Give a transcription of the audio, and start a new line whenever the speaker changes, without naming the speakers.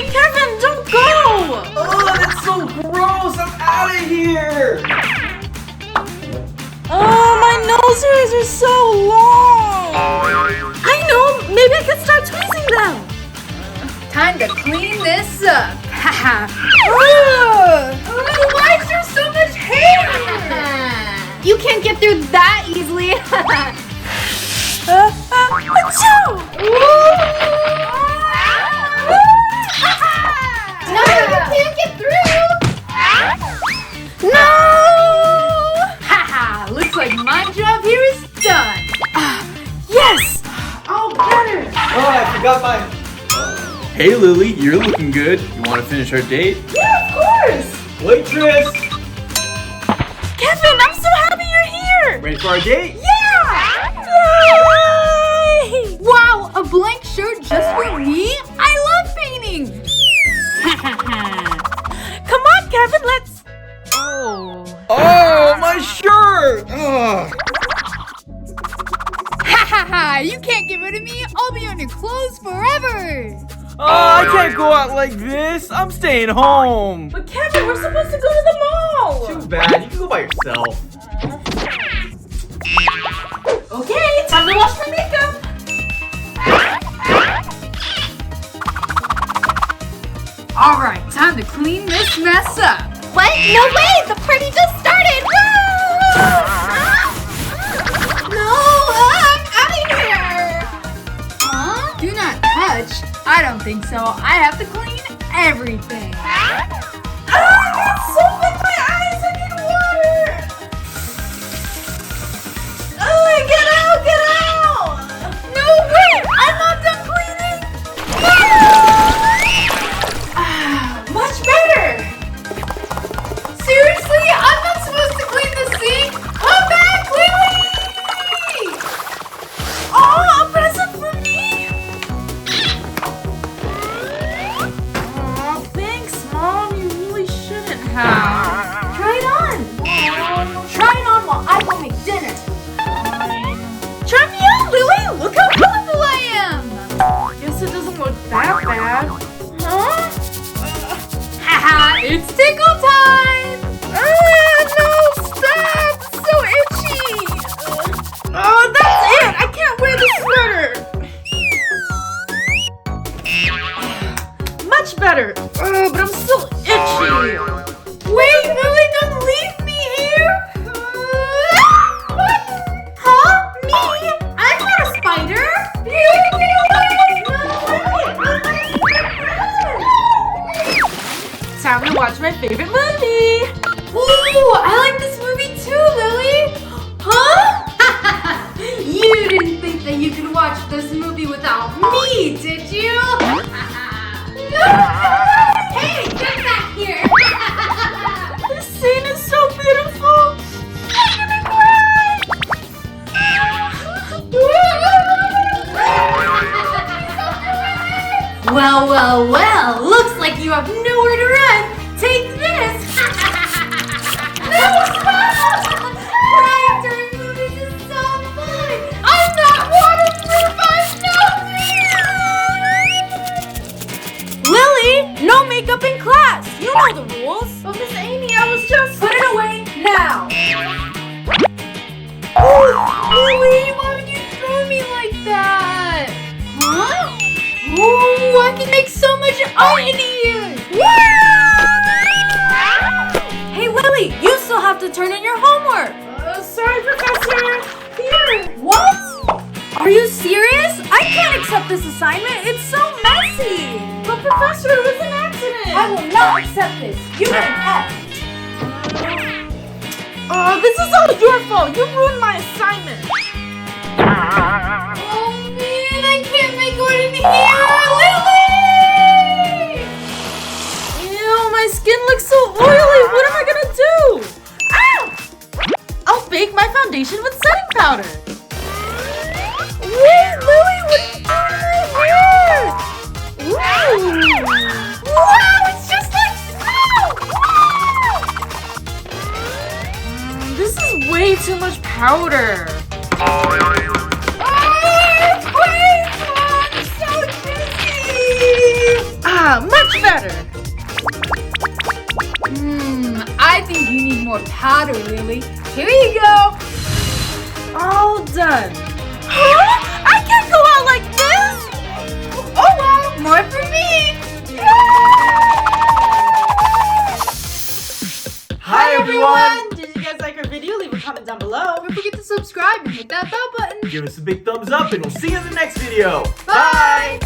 Hey, Kevin, don't go!
Oh, that's so gross! I'm out of here!
Oh, my nose hairs are so long! I know! Maybe I could start tweezing them!
Time to clean this up. Haha. Why is there so much hair? You can't get through that easily.
Achoo!
No, you can't get through.
No!
Haha. Looks like my job here is done.
Yes!
Oh, better.
Oh, I forgot my...
Hey Lily, you're looking good. You want to finish our date?
Yeah, of course!
Waitress!
Kevin, I'm so happy you're here!
Ready for our date?
Yeah! Yay!
Wow, a blank shirt just for me? I love painting.
Come on, Kevin, let's... Oh...
Oh, my shirt! Oh.
Ha ha ha! You can't get rid of me. I'll be on your clothes forever.
Oh, I can't go out like this. I'm staying home.
But Kevin, we're supposed to go to the mall!
Too bad. You can go by yourself.
Okay, time to wash my makeup!
Alright, time to clean this mess up.
What? No way! The party just started!
No, I'm out of here! Huh? Do not touch? I don't think so. I have to clean everything.
It's so in my eyes, I need water! Oh, get out, get out!
No, wait! I'm not done cleaning!
Much better!
Seriously? I'm not supposed to clean the sink? Come back, Lily!
Oh, a present for me! Oh, thanks, Mom. You really shouldn't have. Try it on.
Try it on while I go make dinner.
Try me on, Lily. Look how
Colorful I am!
Guess it doesn't look that bad. Huh?
Haha, it's tickle time!
No, stop! It's so itchy! Oh, that's it! I can't wear the sweater! Much better! But I'm still itchy!
Wait, Lily, don't leave me here!
Huh? Me? I'm not a spider.
Time to watch my favorite movie!
Ooh, I like this movie too, Lily! Huh? You didn't think that you could watch this movie without me, did you? Hey, get back here!
This scene is so beautiful! I'm gonna cry!
Well, well, well, looks like you have nowhere to run. Take this! No, stop! Crying during movies is so fun! I'm not waterproof! I'm
Lily, no makeup in class! You know the rules!
But Miss Amy, I was just...
Put it away now!
Lily,
Why would you throw me like that? Huh? Ooh, I can make so much art in here!
Hey Lily, you still have to turn in your homework!
Sorry, Professor. Here.
What? Are you serious? I can't accept this assignment. It's so messy.
But Professor, it was an accident.
I will not accept this. You get an F. This is all your fault. You ruined my assignment.
Oh man, I can't make art in here! Lily!
Ew, my skin looks so oily. What am I gonna do? Ow! I'll bake my foundation with setting powder. Wait, Lily, what's going on here? Wow, it's just like snow! This is way too much powder. Much better.
I think you need more powder, Lily. Here you go.
All done. Huh? I can't go out like this.
Oh well, more for me.
Hi everyone!
Did you guys like our video? Leave a comment down below.
Don't forget to subscribe and hit that bell button.
Give us a big thumbs up and we'll see you in the next video.
Bye.